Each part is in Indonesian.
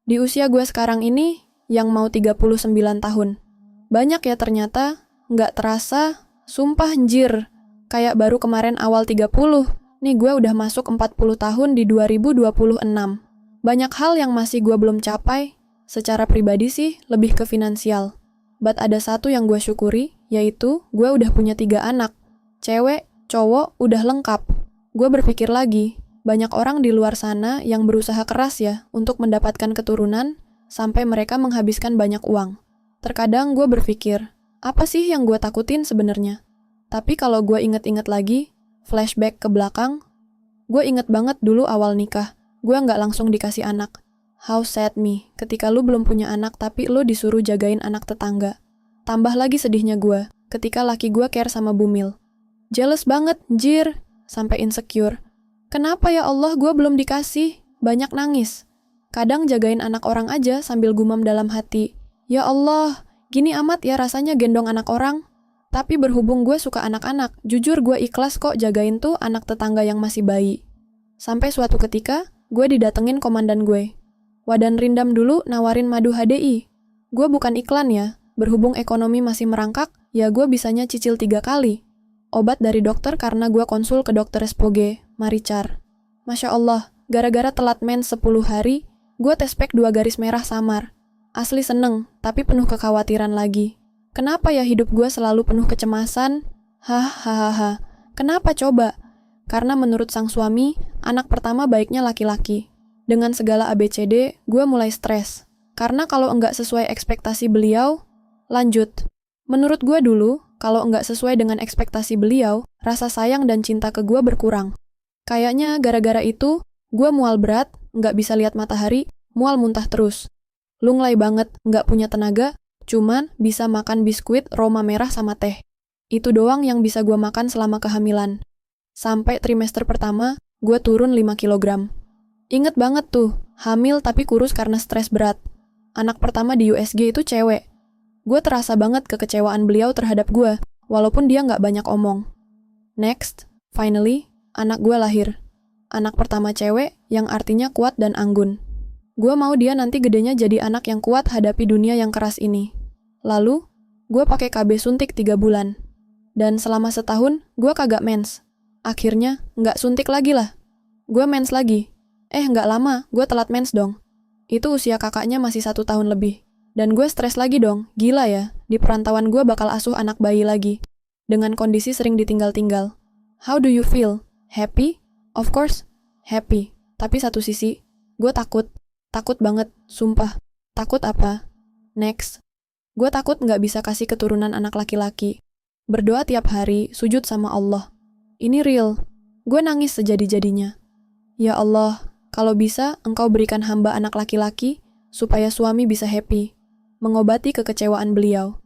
Di usia gue sekarang ini, yang mau 39 tahun. Banyak ya ternyata, nggak terasa, sumpah anjir. Kayak baru kemarin awal 30, nih gue udah masuk 40 tahun di 2026. Banyak hal yang masih gue belum capai, secara pribadi sih lebih ke finansial. But ada satu yang gue syukuri, yaitu gue udah punya 3 anak. Cewek, cowok, udah lengkap. Gue berpikir lagi, banyak orang di luar sana yang berusaha keras ya untuk mendapatkan keturunan sampai mereka menghabiskan banyak uang. Terkadang gue berpikir, apa sih yang gue takutin sebenarnya? Tapi kalau gue inget-inget lagi, flashback ke belakang, gue inget banget dulu awal nikah, gue nggak langsung dikasih anak. How sad me, ketika lu belum punya anak tapi lu disuruh jagain anak tetangga. Tambah lagi sedihnya gue, ketika laki gue care sama Bumil. Jealous banget, jir, sampai insecure. Kenapa ya Allah gue belum dikasih? Banyak nangis. Kadang jagain anak orang aja sambil gumam dalam hati. Ya Allah, gini amat ya rasanya gendong anak orang. Tapi berhubung gue suka anak-anak, jujur gue ikhlas kok jagain tuh anak tetangga yang masih bayi. Sampai suatu ketika, gue didatengin komandan gue. Wadan Rindam dulu nawarin madu HDI. Gue bukan iklan ya, berhubung ekonomi masih merangkak, ya gue bisanya cicil 3 kali. Obat dari dokter karena gue konsul ke dokter SPOG, Maricar. Masya Allah, gara-gara telat mens 10 hari, gue tes pack 2 garis merah samar. Asli seneng, tapi penuh kekhawatiran lagi. Kenapa ya hidup gue selalu penuh kecemasan? Hahaha, kenapa coba? Karena menurut sang suami, anak pertama baiknya laki-laki. Dengan segala ABCD, gue mulai stres. Karena kalau enggak sesuai ekspektasi beliau, lanjut. Menurut gue dulu, kalau enggak sesuai dengan ekspektasi beliau, rasa sayang dan cinta ke gue berkurang. Kayaknya gara-gara itu, gue mual berat, enggak bisa lihat matahari, mual muntah terus. Lunglai banget, enggak punya tenaga, cuman bisa makan biskuit Roma merah sama teh. Itu doang yang bisa gue makan selama kehamilan. Sampai trimester pertama, gue turun 5 kilogram. Ingat banget tuh, hamil tapi kurus karena stres berat. Anak pertama di USG itu cewek. Gue terasa banget kekecewaan beliau terhadap gue, walaupun dia nggak banyak omong. Next, finally, anak gue lahir. Anak pertama cewek yang artinya kuat dan anggun. Gue mau dia nanti gedenya jadi anak yang kuat hadapi dunia yang keras ini. Lalu, gue pakai KB suntik 3 bulan. Dan selama setahun, gue kagak mens. Akhirnya, nggak suntik lagi lah. Gue mens lagi. Nggak lama, gue telat mens dong. Itu usia kakaknya masih 1 tahun lebih. Dan gue stres lagi dong, gila ya, di perantauan gue bakal asuh anak bayi lagi. Dengan kondisi sering ditinggal-tinggal. How do you feel? Happy? Of course, happy. Tapi satu sisi, gue takut. Takut banget, sumpah. Takut apa? Next. Gue takut nggak bisa kasih keturunan anak laki-laki. Berdoa tiap hari, sujud sama Allah. Ini real. Gue nangis sejadi-jadinya. Ya Allah, kalau bisa, Engkau berikan hamba anak laki-laki, supaya suami bisa happy. Mengobati kekecewaan beliau.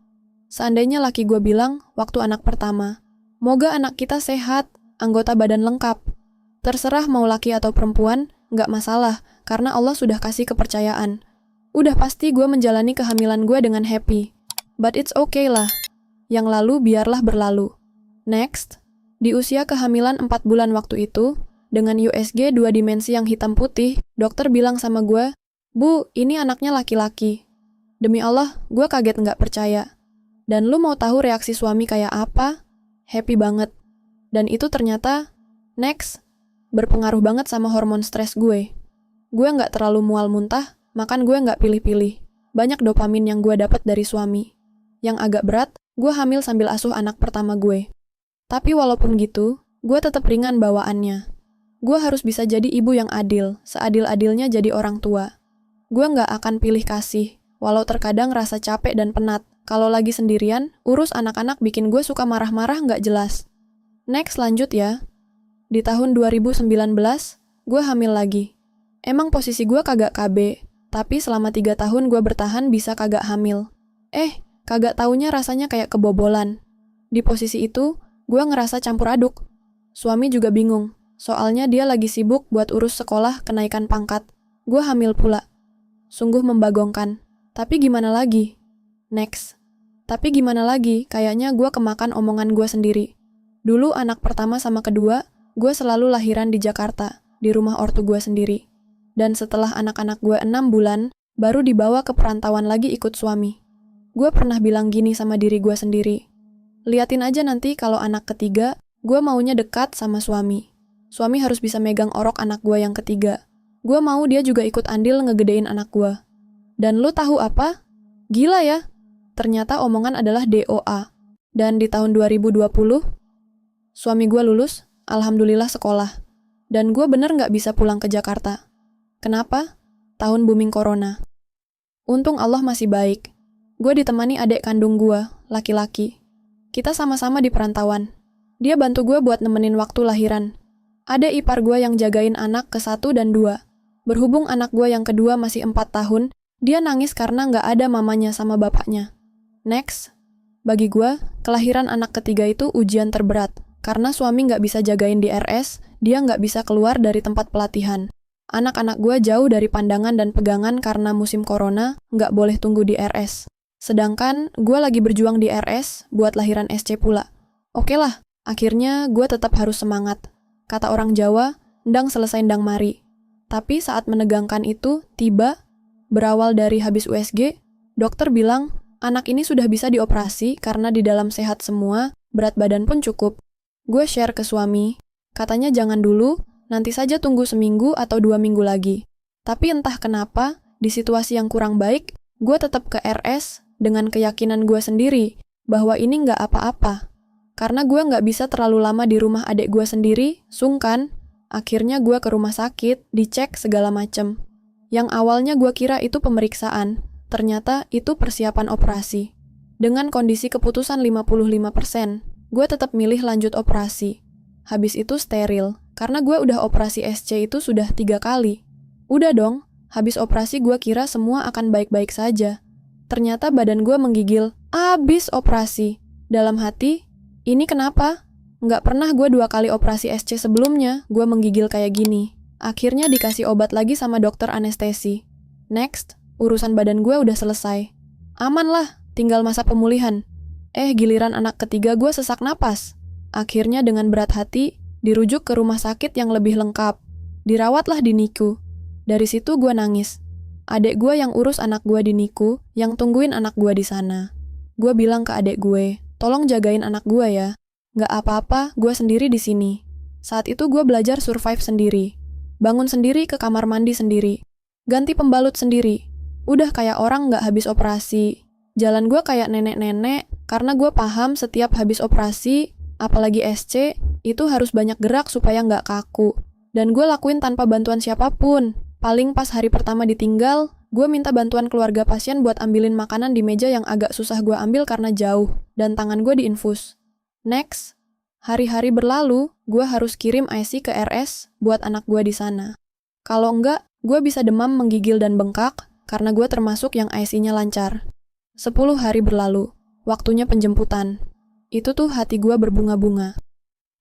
Seandainya laki gue bilang, waktu anak pertama, moga anak kita sehat, anggota badan lengkap. Terserah mau laki atau perempuan, nggak masalah, karena Allah sudah kasih kepercayaan. Udah pasti gue menjalani kehamilan gue dengan happy. But it's okay lah. Yang lalu biarlah berlalu. Next, di usia kehamilan 4 bulan waktu itu, dengan USG 2 dimensi yang hitam putih, dokter bilang sama gue, Bu, ini anaknya laki-laki. Demi Allah, gue kaget nggak percaya. Dan lu mau tahu reaksi suami kayak apa? Happy banget. Dan itu ternyata, next, berpengaruh banget sama hormon stres gue. Gue nggak terlalu mual muntah, makan gue nggak pilih-pilih. Banyak dopamin yang gue dapat dari suami. Yang agak berat, gue hamil sambil asuh anak pertama gue. Tapi walaupun gitu, gue tetap ringan bawaannya. Gue harus bisa jadi ibu yang adil, seadil-adilnya jadi orang tua. Gue nggak akan pilih kasih, walau terkadang rasa capek dan penat. Kalau lagi sendirian, urus anak-anak bikin gue suka marah-marah nggak jelas. Next, lanjut ya. Di tahun 2019, gue hamil lagi. Emang posisi gue kagak KB, tapi selama 3 tahun gue bertahan bisa kagak hamil. Kagak taunya rasanya kayak kebobolan. Di posisi itu, gue ngerasa campur aduk. Suami juga bingung, soalnya dia lagi sibuk buat urus sekolah kenaikan pangkat. Gue hamil pula. Sungguh membagongkan. Tapi gimana lagi? Next. Tapi gimana lagi, kayaknya gue kemakan omongan gue sendiri. Dulu anak pertama sama kedua, gue selalu lahiran di Jakarta, di rumah ortu gue sendiri. Dan setelah anak-anak gue 6 bulan, baru dibawa ke perantauan lagi ikut suami. Gue pernah bilang gini sama diri gue sendiri. Liatin aja nanti kalau anak ketiga, gue maunya dekat sama suami. Suami harus bisa megang orok anak gue yang ketiga. Gue mau dia juga ikut andil ngegedein anak gue. Dan lu tahu apa? Gila ya. Ternyata omongan adalah DOA. Dan di tahun 2020, suami gue lulus, alhamdulillah sekolah. Dan gue bener gak bisa pulang ke Jakarta. Kenapa? Tahun booming corona. Untung Allah masih baik. Gue ditemani adik kandung gue, laki-laki. Kita sama-sama di perantauan. Dia bantu gue buat nemenin waktu lahiran. Ada ipar gue yang jagain anak ke-1 dan 2. Berhubung anak gue yang kedua masih 4 tahun, dia nangis karena gak ada mamanya sama bapaknya. Next. Bagi gue, kelahiran anak ketiga itu ujian terberat. Karena suami gak bisa jagain di RS, dia gak bisa keluar dari tempat pelatihan. Anak-anak gue jauh dari pandangan dan pegangan karena musim corona, gak boleh tunggu di RS. Sedangkan gue lagi berjuang di RS buat lahiran SC pula. Oke lah, akhirnya gue tetap harus semangat. Kata orang Jawa, ndang selesai ndang mari. Tapi saat menegangkan itu, tiba, berawal dari habis USG, dokter bilang, anak ini sudah bisa dioperasi karena di dalam sehat semua, berat badan pun cukup. Gue share ke suami, katanya jangan dulu, nanti saja tunggu seminggu atau 2 minggu lagi. Tapi entah kenapa, di situasi yang kurang baik, gue tetap ke RS dengan keyakinan gue sendiri bahwa ini nggak apa-apa. Karena gue nggak bisa terlalu lama di rumah adik gue sendiri, sungkan. Akhirnya gue ke rumah sakit, dicek segala macem. Yang awalnya gue kira itu pemeriksaan, ternyata itu persiapan operasi. Dengan kondisi keputusan 55%, gue tetap milih lanjut operasi. Habis itu steril, karena gue udah operasi SC itu sudah 3 kali. Udah dong, habis operasi gue kira semua akan baik-baik saja. Ternyata badan gue menggigil, abis operasi. Dalam hati, ini kenapa? Nggak pernah gue 2 kali operasi SC sebelumnya, gue menggigil kayak gini. Akhirnya dikasih obat lagi sama dokter anestesi. Next, urusan badan gue udah selesai. Aman lah, tinggal masa pemulihan. Giliran anak ketiga gue sesak napas. Akhirnya dengan berat hati, dirujuk ke rumah sakit yang lebih lengkap. Dirawatlah di NICU. Dari situ gue nangis. Adek gue yang urus anak gue di NICU, yang tungguin anak gue di sana. Gue bilang ke adek gue, tolong jagain anak gue ya. Nggak apa-apa, gue sendiri di sini. Saat itu gue belajar survive sendiri. Bangun sendiri ke kamar mandi sendiri. Ganti pembalut sendiri. Udah kayak orang nggak habis operasi. Jalan gue kayak nenek-nenek, karena gue paham setiap habis operasi, apalagi SC, itu harus banyak gerak supaya nggak kaku. Dan gue lakuin tanpa bantuan siapapun. Paling pas hari pertama ditinggal, gue minta bantuan keluarga pasien buat ambilin makanan di meja yang agak susah gue ambil karena jauh, dan tangan gue diinfus. Next, hari-hari berlalu, gue harus kirim IC ke RS buat anak gue di sana. Kalau enggak, gue bisa demam, menggigil, dan bengkak, karena gue termasuk yang IC-nya lancar. 10 hari berlalu, waktunya penjemputan. Itu tuh hati gue berbunga-bunga.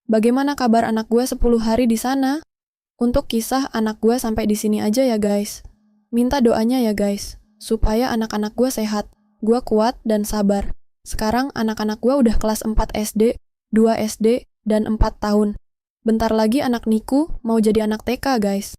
Bagaimana kabar anak gue 10 hari di sana? Untuk kisah anak gue sampai di sini aja ya guys. Minta doanya ya guys, supaya anak-anak gue sehat, gue kuat dan sabar. Sekarang anak-anak gue udah kelas 4 SD, 2 SD, dan 4 tahun. Bentar lagi anak Niku mau jadi anak TK guys.